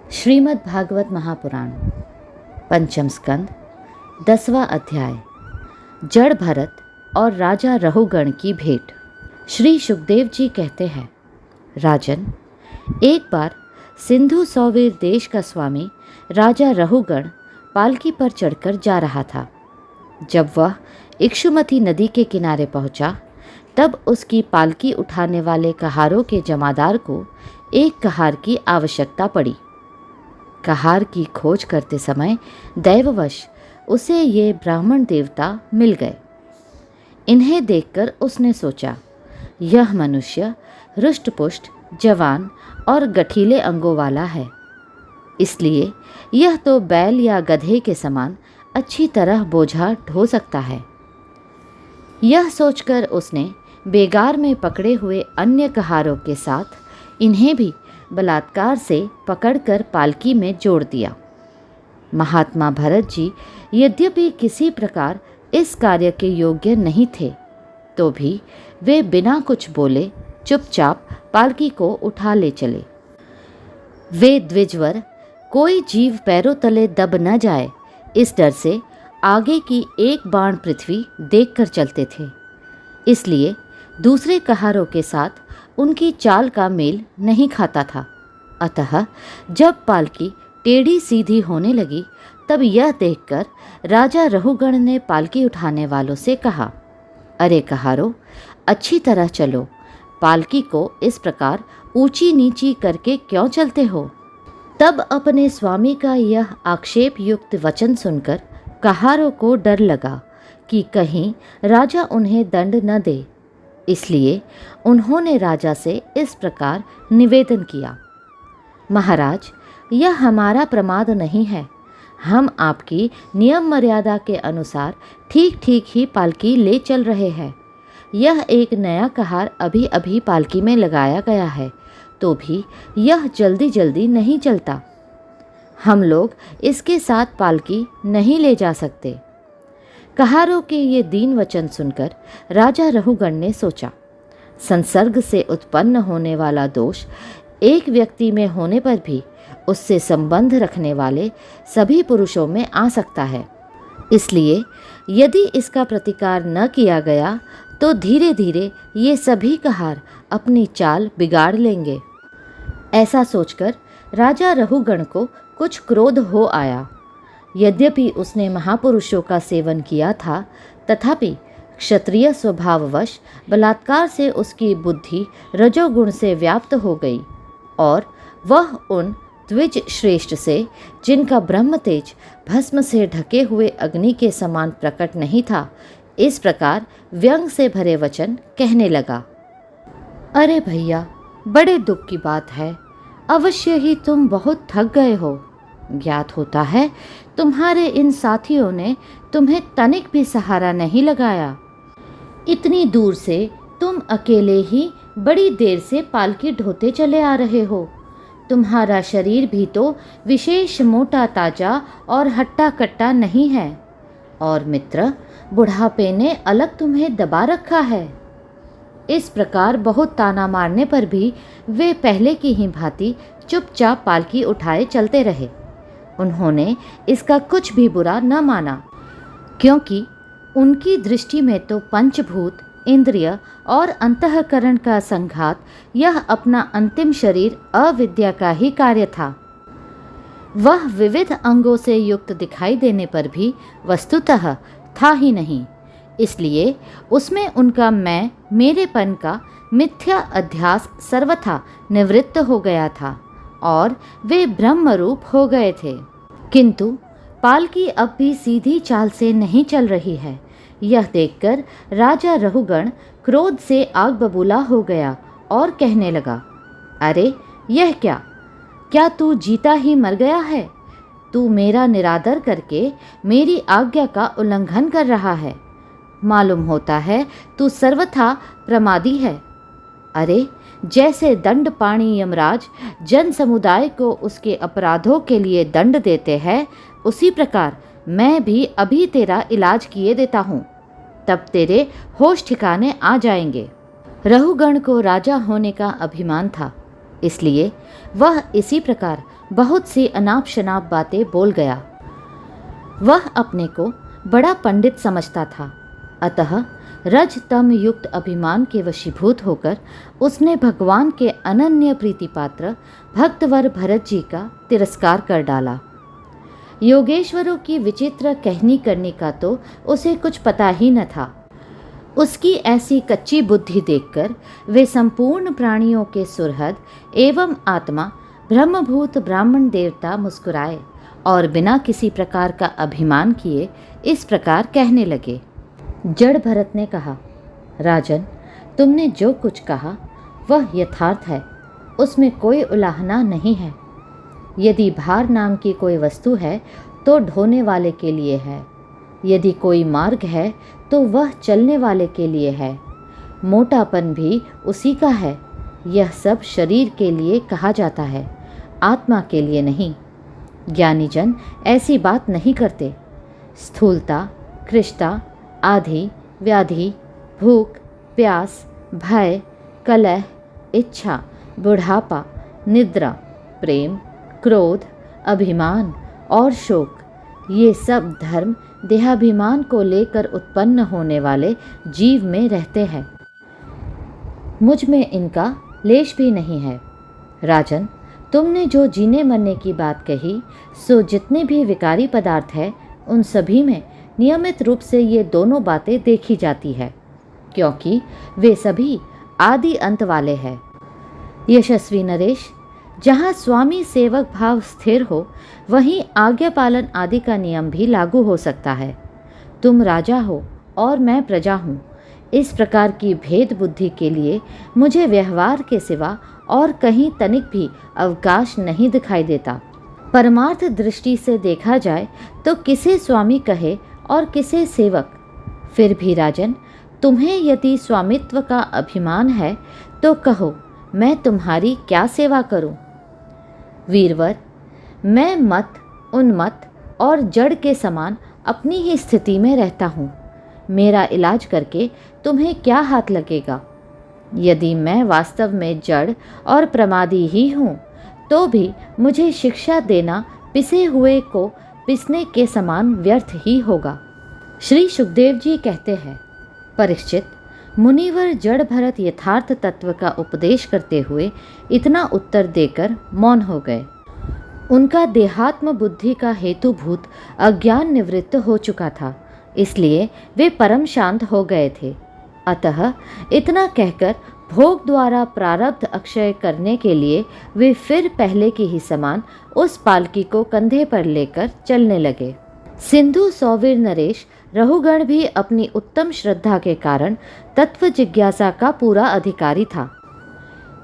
श्रीमद् भागवत महापुराण पंचम स्कंद 10वां अध्याय जड़ भरत और राजा रहुगण की भेंट। श्री सुखदेव जी कहते हैं, राजन, एक बार सिंधु सौवीर देश का स्वामी राजा रहुगण पालकी पर चढ़कर जा रहा था। जब वह इक्षुमती नदी के किनारे पहुंचा, तब उसकी पालकी उठाने वाले कहारों के जमादार को एक कहार की आवश्यकता पड़ी। कहार की खोज करते समय दैववश उसे ये ब्राह्मण देवता मिल गए। इन्हें देखकर उसने सोचा, यह मनुष्य रुष्टपुष्ट, जवान और गठीले अंगों वाला है, इसलिए यह तो बैल या गधे के समान अच्छी तरह बोझा ढो सकता है। यह सोचकर उसने बेगार में पकड़े हुए अन्य कहारों के साथ इन्हें भी बलात्कार से पकड़कर पालकी में जोड़ दिया। महात्मा भरत जी यद्यपि किसी प्रकार इस कार्य के योग्य नहीं थे, तो भी वे बिना कुछ बोले चुपचाप पालकी को उठा ले चले। वे द्विजवर कोई जीव पैरों तले दब न जाए, इस डर से आगे की एक बाण पृथ्वी देखकर चलते थे। इसलिए दूसरे कहारों के साथ उनकी चाल का मेल नहीं खाता था। अतः जब पालकी टेढ़ी सीधी होने लगी, तब यह देखकर राजा रहुगण ने पालकी उठाने वालों से कहा, अरे कहारों, अच्छी तरह चलो, पालकी को इस प्रकार ऊंची नीची करके क्यों चलते हो? तब अपने स्वामी का यह आक्षेप युक्त वचन सुनकर कहारों को डर लगा कि कहीं राजा उन्हें दंड न दे। इसलिए उन्होंने राजा से इस प्रकार निवेदन किया, महाराज, यह हमारा प्रमाद नहीं है। हम आपकी नियम मर्यादा के अनुसार ठीक ठीक ही पालकी ले चल रहे हैं। यह एक नया कहार अभी अभी पालकी में लगाया गया है, तो भी यह जल्दी जल्दी नहीं चलता। हम लोग इसके साथ पालकी नहीं ले जा सकते। कहारों के ये दीन वचन सुनकर राजा रहुगण ने सोचा, संसर्ग से उत्पन्न होने वाला दोष एक व्यक्ति में होने पर भी उससे संबंध रखने वाले सभी पुरुषों में आ सकता है। इसलिए यदि इसका प्रतिकार न किया गया तो धीरे धीरे ये सभी कहार अपनी चाल बिगाड़ लेंगे। ऐसा सोचकर राजा रहुगण को कुछ क्रोध हो आया। यद्यपि उसने महापुरुषों का सेवन किया था, तथापि क्षत्रिय स्वभाववश बलात्कार से उसकी बुद्धि रजोगुण से व्याप्त हो गई और वह उन द्विज श्रेष्ठ से, जिनका ब्रह्म तेज भस्म से ढके हुए अग्नि के समान प्रकट नहीं था, इस प्रकार व्यंग से भरे वचन कहने लगा, अरे भैया, बड़े दुख की बात है। अवश्य ही तुम बहुत थक गए हो। ज्ञात होता है तुम्हारे इन साथियों ने तुम्हें तनिक भी सहारा नहीं लगाया। इतनी दूर से तुम अकेले ही बड़ी देर से पालकी ढोते चले आ रहे हो। तुम्हारा शरीर भी तो विशेष मोटा ताजा और हट्टा कट्टा नहीं है, और मित्र, बुढ़ापे ने अलग तुम्हें दबा रखा है। इस प्रकार बहुत ताना मारने पर भी वे पहले की ही भांति चुपचाप पालकी उठाए चलते रहे। उन्होंने इसका कुछ भी बुरा न माना, क्योंकि उनकी दृष्टि में तो पंचभूत, इंद्रिय और अंतःकरण का संघात यह अपना अंतिम शरीर अविद्या का ही कार्य था। वह विविध अंगों से युक्त दिखाई देने पर भी वस्तुतः था ही नहीं। इसलिए उसमें उनका मैं मेरेपन का मिथ्या अध्यास सर्वथा निवृत्त हो गया था और वे ब्रह्मरूप हो गए थे। किंतु पालकी अब भी सीधी चाल से नहीं चल रही है। यह देखकर राजा रहुगण क्रोध से आग बबूला हो गया और कहने लगा, अरे यह क्या तू जीता ही मर गया है? तू मेरा निरादर करके मेरी आज्ञा का उल्लंघन कर रहा है। मालूम होता है तू सर्वथा प्रमादी है। अरे, जैसे दंड पाणी यमराज जन समुदाय को उसके अपराधों के लिए दंड देते हैं, उसी प्रकार मैं भी अभी तेरा इलाज किए देता हूँ, तब तेरे होश ठिकाने आ जाएंगे। रहुगण को राजा होने का अभिमान था, इसलिए वह इसी प्रकार बहुत सी अनाप शनाप बातें बोल गया। वह अपने को बड़ा पंडित समझता था, अतः रज तम युक्त अभिमान के वशीभूत होकर उसने भगवान के अनन्य प्रीति पात्र भक्तवर भरत जी का तिरस्कार कर डाला। योगेश्वरों की विचित्र कहनी करनी का तो उसे कुछ पता ही न था। उसकी ऐसी कच्ची बुद्धि देखकर वे संपूर्ण प्राणियों के सुहृद एवं आत्मा ब्रह्मभूत ब्राह्मण देवता मुस्कुराए और बिना किसी प्रकार का अभिमान किए इस प्रकार कहने लगे। जड़ भरत ने कहा, राजन, तुमने जो कुछ कहा वह यथार्थ है, उसमें कोई उलाहना नहीं है। यदि भार नाम की कोई वस्तु है तो ढोने वाले के लिए है, यदि कोई मार्ग है तो वह चलने वाले के लिए है, मोटापन भी उसी का है। यह सब शरीर के लिए कहा जाता है, आत्मा के लिए नहीं। ज्ञानी जन ऐसी बात नहीं करते। स्थूलता, कृष्णता, आधि, व्याधि, भूख, प्यास, भय, कलह, इच्छा, बुढ़ापा, निद्रा, प्रेम, क्रोध, अभिमान और शोक, ये सब धर्म देहाभिमान को लेकर उत्पन्न होने वाले जीव में रहते हैं। मुझ में इनका लेश भी नहीं है। राजन, तुमने जो जीने मरने की बात कही, सो जितने भी विकारी पदार्थ है उन सभी में नियमित रूप से ये दोनों बातें देखी जाती है, क्योंकि वे सभी आदि अंत वाले हैं। यशस्वी नरेश, जहाँ स्वामी सेवक भाव स्थिर हो वहीं आज्ञा पालन आदि का नियम भी लागू हो सकता है। तुम राजा हो और मैं प्रजा हूँ, इस प्रकार की भेद बुद्धि के लिए मुझे व्यवहार के सिवा और कहीं तनिक भी अवकाश नहीं दिखाई देता। परमार्थ दृष्टि से देखा जाए तो किसे स्वामी कहे और किसे सेवक। फिर भी राजन, तुम्हें यदि स्वामित्व का अभिमान है तो कहो, मैं तुम्हारी क्या सेवा करूं? वीरवर, मैं मत, उन्मत्त और जड़ के समान अपनी ही स्थिति में रहता हूँ। मेरा इलाज करके तुम्हें क्या हाथ लगेगा? यदि मैं वास्तव में जड़ और प्रमादी ही हूँ तो भी मुझे शिक्षा देना पिसे हुए को पिसने के समान व्यर्थ ही होगा। श्री सुखदेव जी कहते हैं, परीक्षित, मुनिवर जड़ भरत यथार्थ तत्व का उपदेश करते हुए इतना उत्तर देकर मौन हो गए। उनका देहात्म बुद्धि का हेतुभूत अज्ञान निवृत्त हो चुका था, इसलिए वे परम शांत हो गए थे। अतः इतना कहकर भोग द्वारा प्रारब्ध अक्षय करने के लिए वे फिर पहले के ही समान उस पालकी को कंधे पर लेकर चलने लगे। सिंधु सौवीर नरेश रहुगण भी अपनी उत्तम श्रद्धा के कारण तत्व जिज्ञासा का पूरा अधिकारी था।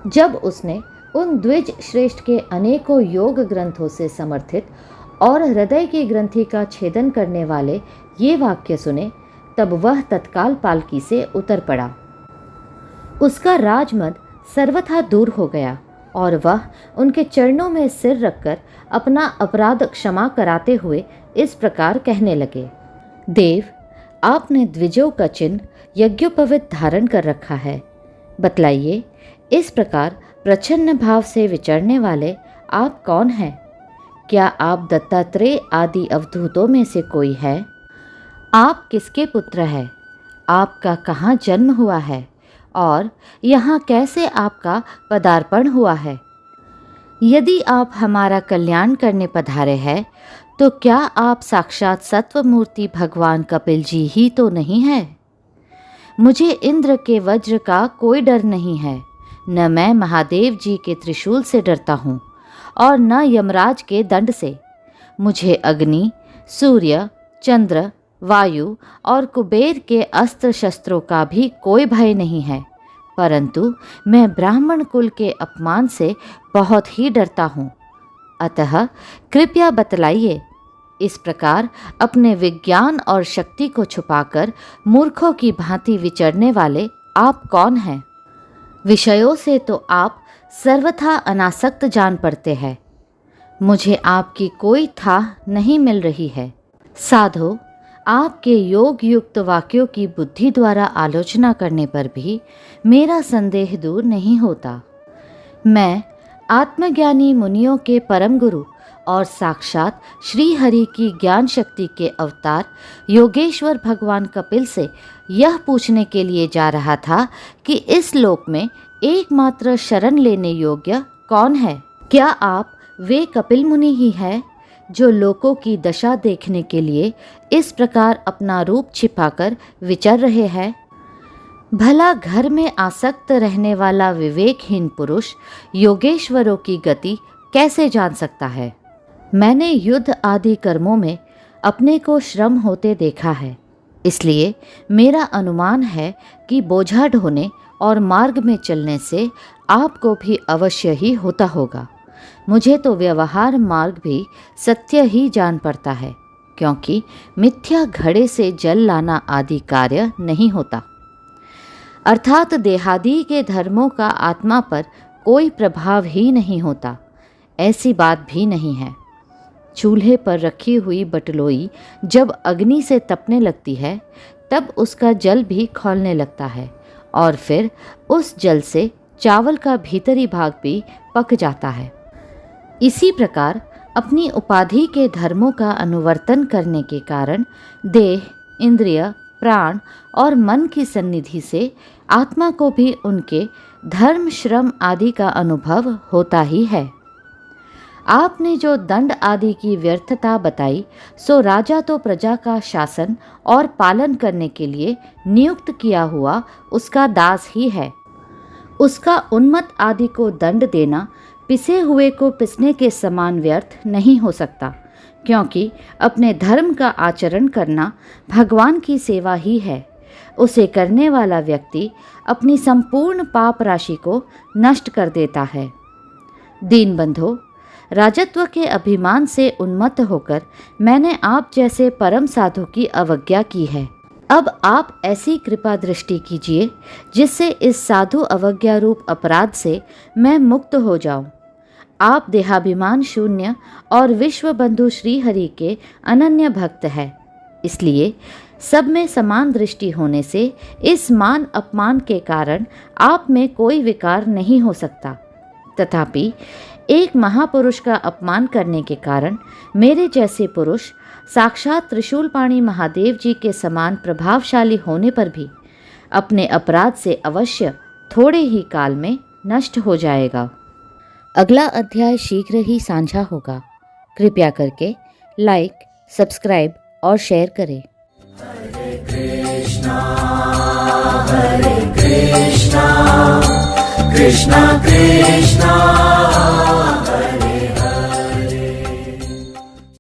जब उसने उन द्विज श्रेष्ठ के अनेकों योग ग्रंथों से समर्थित और हृदय की ग्रंथि का छेदन करने वाले ये वाक्य सुने, तब वह तत्काल पालकी से उतर पड़ा। उसका राजमद सर्वथा दूर हो गया और वह उनके चरणों में सिर रखकर अपना अपराध क्षमा कराते हुए इस प्रकार कहने लगे, देव, आपने द्विजों का चिन्ह यज्ञोपवीत धारण कर रखा है। बतलाइए, इस प्रकार प्रच्छन्न भाव से विचरने वाले आप कौन हैं? क्या आप दत्तात्रेय आदि अवधूतों में से कोई है? आप किसके पुत्र हैं? आपका कहाँ जन्म हुआ है और यहाँ कैसे आपका पदार्पण हुआ है? यदि आप हमारा कल्याण करने पधारे हैं तो क्या आप साक्षात सत्वमूर्ति भगवान कपिल जी ही तो नहीं है? मुझे इंद्र के वज्र का कोई डर नहीं है, न मैं महादेव जी के त्रिशूल से डरता हूँ और न यमराज के दंड से। मुझे अग्नि, सूर्य, चंद्र, वायु और कुबेर के अस्त्र शस्त्रों का भी कोई भय नहीं है, परंतु मैं ब्राह्मण कुल के अपमान से बहुत ही डरता हूँ। अतः कृपया बतलाइए, इस प्रकार अपने विज्ञान और शक्ति को छुपाकर मूर्खों की भांति विचरने वाले आप कौन हैं? विषयों से तो आप सर्वथा अनासक्त जान पड़ते हैं। मुझे आपकी कोई थाह नहीं मिल रही है। साधो, आपके योग युक्त वाक्यों की बुद्धि द्वारा आलोचना करने पर भी मेरा संदेह दूर नहीं होता। मैं आत्मज्ञानी मुनियों के परम गुरु और साक्षात श्री हरि की ज्ञान शक्ति के अवतार योगेश्वर भगवान कपिल से यह पूछने के लिए जा रहा था कि इस लोक में एकमात्र शरण लेने योग्य कौन है। क्या आप वे कपिल मुनि ही हैं जो लोकों की दशा देखने के लिए इस प्रकार अपना रूप छिपाकर विचर रहे हैं? भला घर में आसक्त रहने वाला विवेकहीन पुरुष योगेश्वरों की गति कैसे जान सकता है? मैंने युद्ध आदि कर्मों में अपने को श्रम होते देखा है, इसलिए मेरा अनुमान है कि बोझा ढोने और मार्ग में चलने से आपको भी अवश्य ही होता होगा। मुझे तो व्यवहार मार्ग भी सत्य ही जान पड़ता है, क्योंकि मिथ्या घड़े से जल लाना आदि कार्य नहीं होता, अर्थात देहादि के धर्मों का आत्मा पर कोई प्रभाव ही नहीं होता। ऐसी बात भी नहीं है। चूल्हे पर रखी हुई बटलोई जब अग्नि से तपने लगती है तब उसका जल भी खौलने लगता है और फिर उस जल से चावल का भीतरी भाग भी पक जाता है। इसी प्रकार अपनी उपाधि के धर्मों का अनुवर्तन करने के कारण देह, इंद्रिय, प्राण और मन की सन्निधि से आत्मा को भी उनके धर्म, श्रम आदि का अनुभव होता ही है। आपने जो दंड आदि की व्यर्थता बताई, सो राजा तो प्रजा का शासन और पालन करने के लिए नियुक्त किया हुआ उसका दास ही है। उसका उन्मत्त आदि को दंड देना पिसे हुए को पिसने के समान व्यर्थ नहीं हो सकता, क्योंकि अपने धर्म का आचरण करना भगवान की सेवा ही है। उसे करने वाला व्यक्ति अपनी संपूर्ण पाप राशि को नष्ट कर देता है। दीनबंधो, राजत्व के अभिमान से उन्मत्त होकर मैंने आप जैसे परम साधु की अवज्ञा की है। अब आप ऐसी कृपा दृष्टि कीजिए जिससे इस साधु अवज्ञा रूप अपराध से मैं मुक्त हो जाऊं। आप देहाभिमान शून्य और विश्व बंधु श्री हरि के अनन्य भक्त हैं, इसलिए सब में समान दृष्टि होने से इस मान अपमान के कारण आप में कोई विकार नहीं हो सकता। तथापि एक महापुरुष का अपमान करने के कारण मेरे जैसे पुरुष साक्षात त्रिशूलपाणी महादेव जी के समान प्रभावशाली होने पर भी अपने अपराध से अवश्य थोड़े ही काल में नष्ट हो जाएगा। अगला अध्याय शीघ्र ही साझा होगा। कृपया करके लाइक, सब्सक्राइब और शेयर करें। हरे कृष्णा कृष्णा कृष्णा